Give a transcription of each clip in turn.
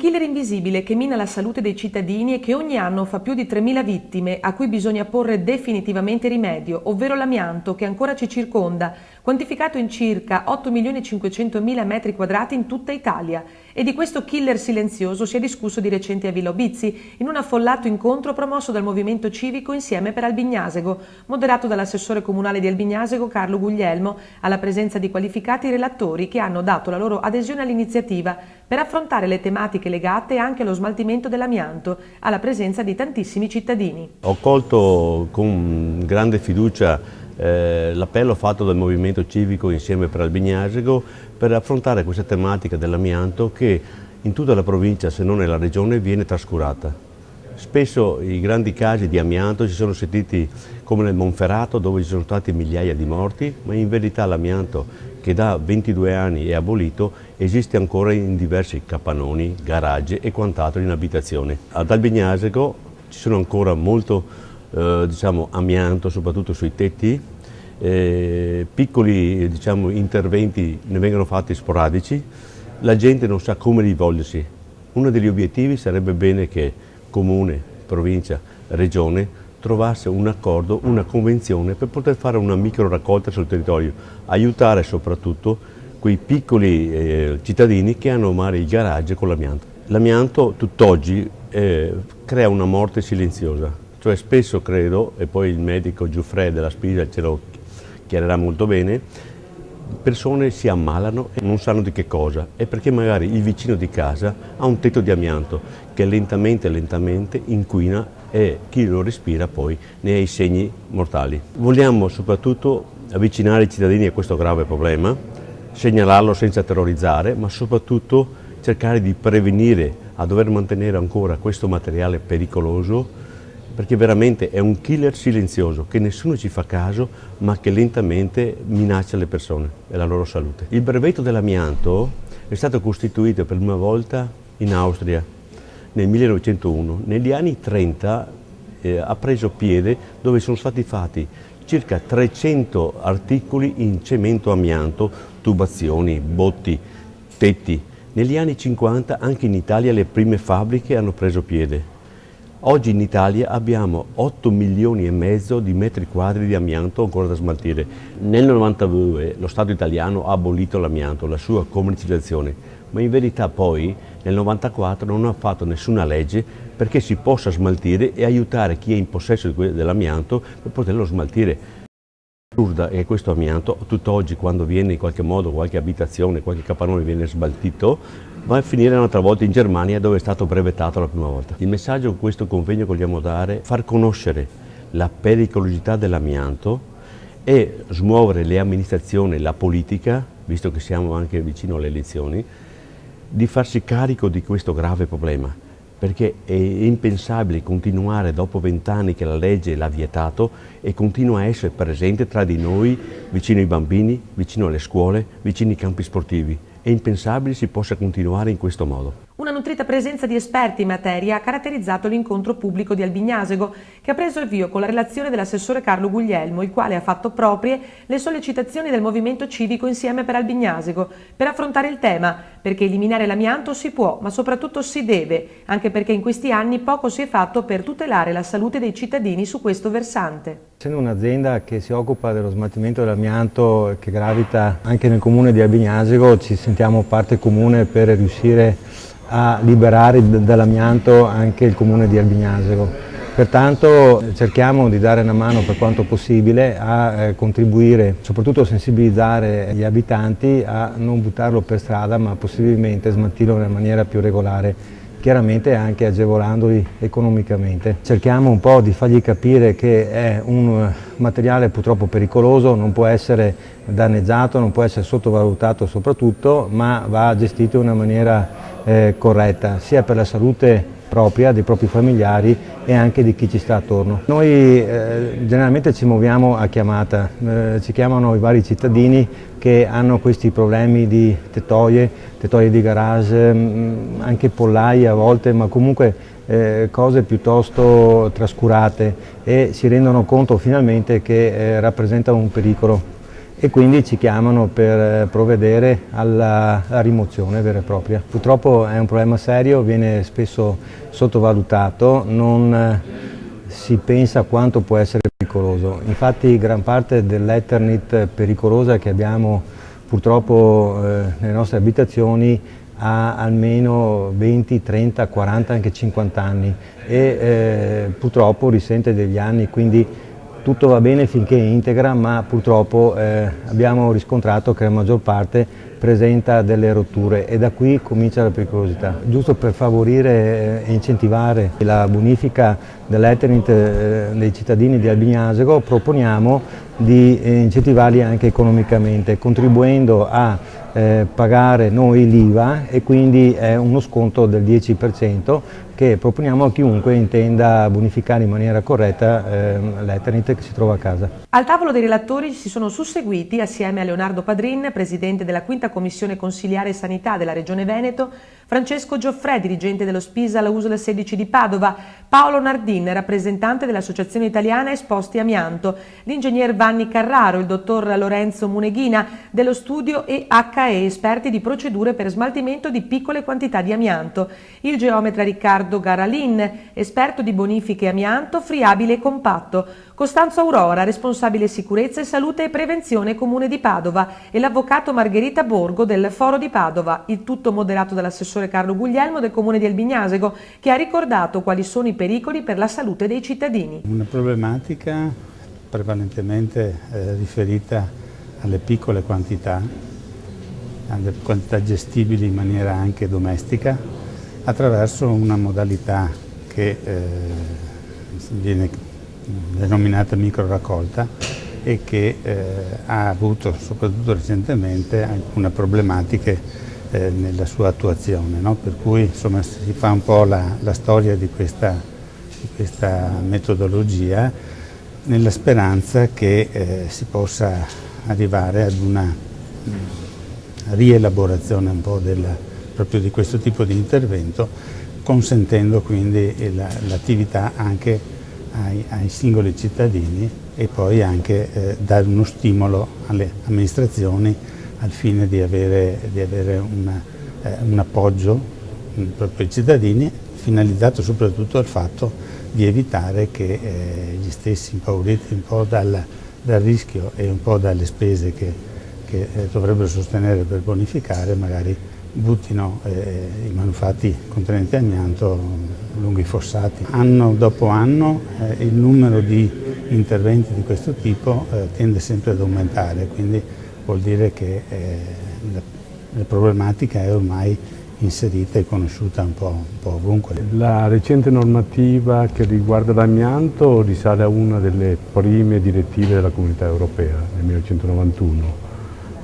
killer invisibile che mina la salute dei cittadini e che ogni anno fa più di 3.000 vittime a cui bisogna porre definitivamente rimedio, ovvero l'amianto che ancora ci circonda, quantificato in circa 8.500.000 metri quadrati in tutta Italia. E di questo killer silenzioso si è discusso di recente a Villa Obizzi, in un affollato incontro promosso dal Movimento Civico Insieme per Albignasego, moderato dall'assessore comunale di Albignasego Carlo Guglielmo, alla presenza di qualificati relatori che hanno dato la loro adesione all'iniziativa per affrontare le tematiche legate anche allo smaltimento dell'amianto, alla presenza di tantissimi cittadini. Ho colto con grande fiducia l'appello fatto dal Movimento Civico Insieme per Albignasego per affrontare questa tematica dell'amianto che in tutta la provincia, se non nella regione, viene trascurata. Spesso i grandi casi di amianto si sono sentiti come nel Monferrato, dove ci sono stati migliaia di morti, ma in verità l'amianto, che da 22 anni è abolito, esiste ancora in diversi capannoni, garage e quant'altro in abitazione. Ad Albignasego ci sono ancora molto amianto, soprattutto sui tetti. Piccoli interventi ne vengono fatti sporadici, la gente non sa come rivolgersi. Uno degli obiettivi sarebbe bene che Comune, Provincia, Regione trovasse un accordo, una convenzione per poter fare una micro raccolta sul territorio, aiutare soprattutto quei piccoli cittadini che hanno magari il garage con l'amianto. L'amianto tutt'oggi crea una morte silenziosa. Cioè spesso credo, e poi il medico Giuffre della Spisa ce lo chiarirà molto bene, persone si ammalano e non sanno di che cosa, è perché magari il vicino di casa ha un tetto di amianto che lentamente inquina e chi lo respira poi ne ha i segni mortali. Vogliamo soprattutto avvicinare i cittadini a questo grave problema, segnalarlo senza terrorizzare, ma soprattutto cercare di prevenire a dover mantenere ancora questo materiale pericoloso, perché veramente è un killer silenzioso che nessuno ci fa caso ma che lentamente minaccia le persone e la loro salute. Il brevetto dell'amianto è stato costituito per prima volta in Austria nel 1901. Negli anni 30 ha preso piede, dove sono stati fatti circa 300 articoli in cemento amianto, tubazioni, botti, tetti. Negli anni 50 anche in Italia le prime fabbriche hanno preso piede. Oggi in Italia abbiamo 8,5 milioni di metri quadri di amianto ancora da smaltire. Nel 92 lo Stato italiano ha abolito l'amianto, la sua commercializzazione, ma in verità poi nel 94 non ha fatto nessuna legge perché si possa smaltire e aiutare chi è in possesso dell'amianto per poterlo smaltire. L'assurda è che questo amianto, tutt'oggi quando viene in qualche modo, qualche abitazione, qualche capannone viene smaltito, va a finire un'altra volta in Germania dove è stato brevettato la prima volta. Il messaggio che questo convegno vogliamo dare è far conoscere la pericolosità dell'amianto e smuovere le amministrazioni, la politica, visto che siamo anche vicino alle elezioni, di farsi carico di questo grave problema, perché è impensabile continuare dopo 20 anni che la legge l'ha vietato e continua a essere presente tra di noi, vicino ai bambini, vicino alle scuole, vicino ai campi sportivi. È impensabile si possa continuare in questo modo. Una nutrita presenza di esperti in materia ha caratterizzato l'incontro pubblico di Albignasego, che ha preso avvio con la relazione dell'assessore Carlo Guglielmo, il quale ha fatto proprie le sollecitazioni del Movimento Civico Insieme per Albignasego per affrontare il tema, perché eliminare l'amianto si può, ma soprattutto si deve, anche perché in questi anni poco si è fatto per tutelare la salute dei cittadini su questo versante. Essendo un'azienda che si occupa dello smaltimento dell'amianto che gravita anche nel comune di Albignasego, ci sentiamo parte comune per riuscire a liberare dall'amianto anche il comune di Albignasego. Pertanto cerchiamo di dare una mano per quanto possibile a contribuire, soprattutto a sensibilizzare gli abitanti a non buttarlo per strada, ma possibilmente smaltirlo in maniera più regolare, chiaramente anche agevolandoli economicamente. Cerchiamo un po' di fargli capire che è un materiale purtroppo pericoloso, non può essere danneggiato, non può essere sottovalutato soprattutto, ma va gestito in una maniera corretta, sia per la salute propria, dei propri familiari e anche di chi ci sta attorno. Noi generalmente ci muoviamo a chiamata, ci chiamano i vari cittadini che hanno questi problemi di tettoie di garage, anche pollaie a volte, ma comunque cose piuttosto trascurate e si rendono conto finalmente che rappresentano un pericolo. e quindi ci chiamano per provvedere alla rimozione vera e propria. Purtroppo è un problema serio, viene spesso sottovalutato, non si pensa quanto può essere pericoloso. Infatti gran parte dell'Eternit pericolosa che abbiamo purtroppo nelle nostre abitazioni ha almeno 20, 30, 40, anche 50 anni e purtroppo risente degli anni, quindi tutto va bene finché è integra, ma purtroppo abbiamo riscontrato che la maggior parte presenta delle rotture e da qui comincia la pericolosità. Giusto per favorire e incentivare la bonifica dell'Eternit dei cittadini di Albignasego proponiamo di incentivarli anche economicamente, contribuendo a pagare noi l'IVA e quindi è uno sconto del 10% che proponiamo a chiunque intenda bonificare in maniera corretta l'Eternit che si trova a casa. Al tavolo dei relatori si sono susseguiti, assieme a Leonardo Padrin, presidente della 5ª Commissione Consiliare Sanità della Regione Veneto, Francesco Gioffrè, dirigente dello SPISA USL 16 di Padova, Paolo Nardin, rappresentante dell'Associazione Italiana Esposti Amianto, l'ingegner Vanni Carraro, il dottor Lorenzo Muneghina dello studio EHE, esperti di procedure per smaltimento di piccole quantità di amianto, il geometra Riccardo Garalin, esperto di bonifiche amianto friabile e compatto, Costanzo Aurora, responsabile sicurezza e salute e prevenzione Comune di Padova e l'avvocato Margherita Borgo del Foro di Padova, il tutto moderato dall'assessore Carlo Guglielmo del Comune di Albignasego, che ha ricordato quali sono i pericoli per la salute dei cittadini. Una problematica prevalentemente riferita alle piccole quantità gestibili in maniera anche domestica, attraverso una modalità che viene denominata micro raccolta e che ha avuto soprattutto recentemente alcune problematiche nella sua attuazione, no? Per cui insomma si fa un po' la storia di questa metodologia nella speranza che si possa arrivare ad una rielaborazione un po' proprio di questo tipo di intervento, consentendo quindi l'attività anche ai singoli cittadini e poi anche dare uno stimolo alle amministrazioni al fine di avere un appoggio proprio ai cittadini, finalizzato soprattutto al fatto di evitare che gli stessi, impauriti un po' dal rischio e un po' dalle spese che dovrebbero sostenere per bonificare, magari buttino i manufatti contenenti amianto lungo i fossati. Anno dopo anno il numero di interventi di questo tipo tende sempre ad aumentare, quindi vuol dire che la problematica è ormai inserita e conosciuta un po' ovunque. La recente normativa che riguarda l'amianto risale a una delle prime direttive della Comunità Europea nel 1991.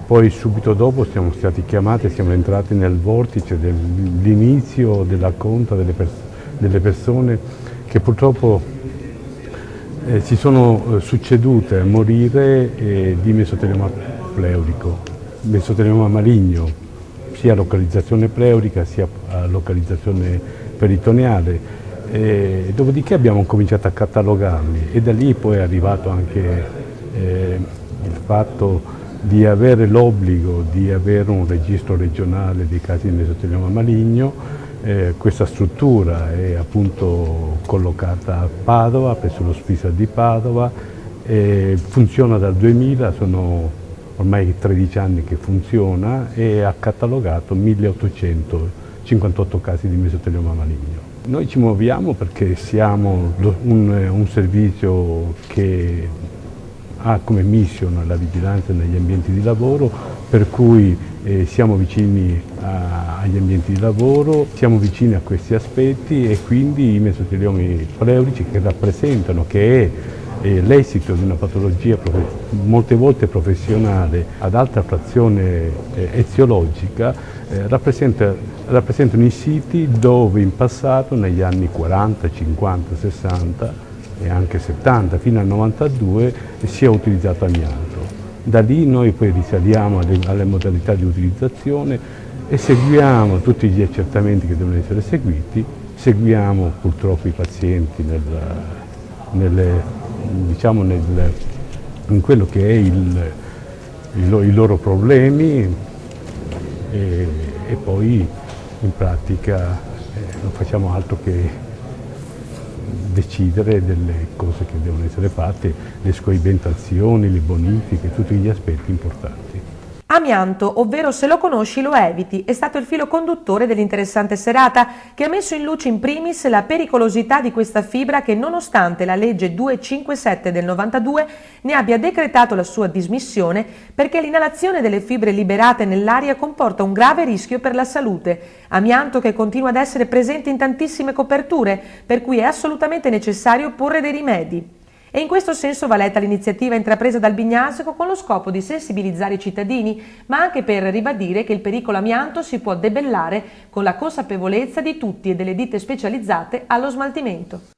Poi subito dopo siamo stati chiamati e siamo entrati nel vortice dell'inizio della conta delle persone che purtroppo si sono succedute a morire di mesotelioma pleurico, mesotelioma maligno, sia a localizzazione pleurica sia a localizzazione peritoneale. Dopodiché abbiamo cominciato a catalogarli e da lì poi è arrivato anche il fatto di avere l'obbligo di avere un registro regionale dei casi di mesotelioma maligno. Questa struttura è appunto collocata a Padova, presso lo SPISA di Padova, funziona dal 2000, sono ormai 13 anni che funziona e ha catalogato 1858 casi di mesotelioma maligno. Noi ci muoviamo perché siamo un servizio che ha come mission la vigilanza negli ambienti di lavoro, per cui siamo vicini agli ambienti di lavoro, siamo vicini a questi aspetti e quindi i mesotelioma pleurici che rappresentano, che è l'esito di una patologia molte volte professionale ad alta frazione eziologica, rappresentano i siti dove in passato, negli anni 40, 50, 60, e anche 70 fino al 92 si è utilizzato amianto. Da lì noi poi risaliamo alle modalità di utilizzazione e seguiamo tutti gli accertamenti che devono essere seguiti, seguiamo purtroppo i pazienti in quello che è i loro problemi e poi in pratica non facciamo altro che decidere delle cose che devono essere fatte, le scoibentazioni, le bonifiche, tutti gli aspetti importanti. Amianto, ovvero se lo conosci lo eviti, è stato il filo conduttore dell'interessante serata che ha messo in luce in primis la pericolosità di questa fibra che nonostante la legge 257 del 92 ne abbia decretato la sua dismissione perché l'inalazione delle fibre liberate nell'aria comporta un grave rischio per la salute. Amianto che continua ad essere presente in tantissime coperture, per cui è assolutamente necessario porre dei rimedi. E in questo senso va letta l'iniziativa intrapresa dal Bignasco con lo scopo di sensibilizzare i cittadini, ma anche per ribadire che il pericolo amianto si può debellare con la consapevolezza di tutti e delle ditte specializzate allo smaltimento.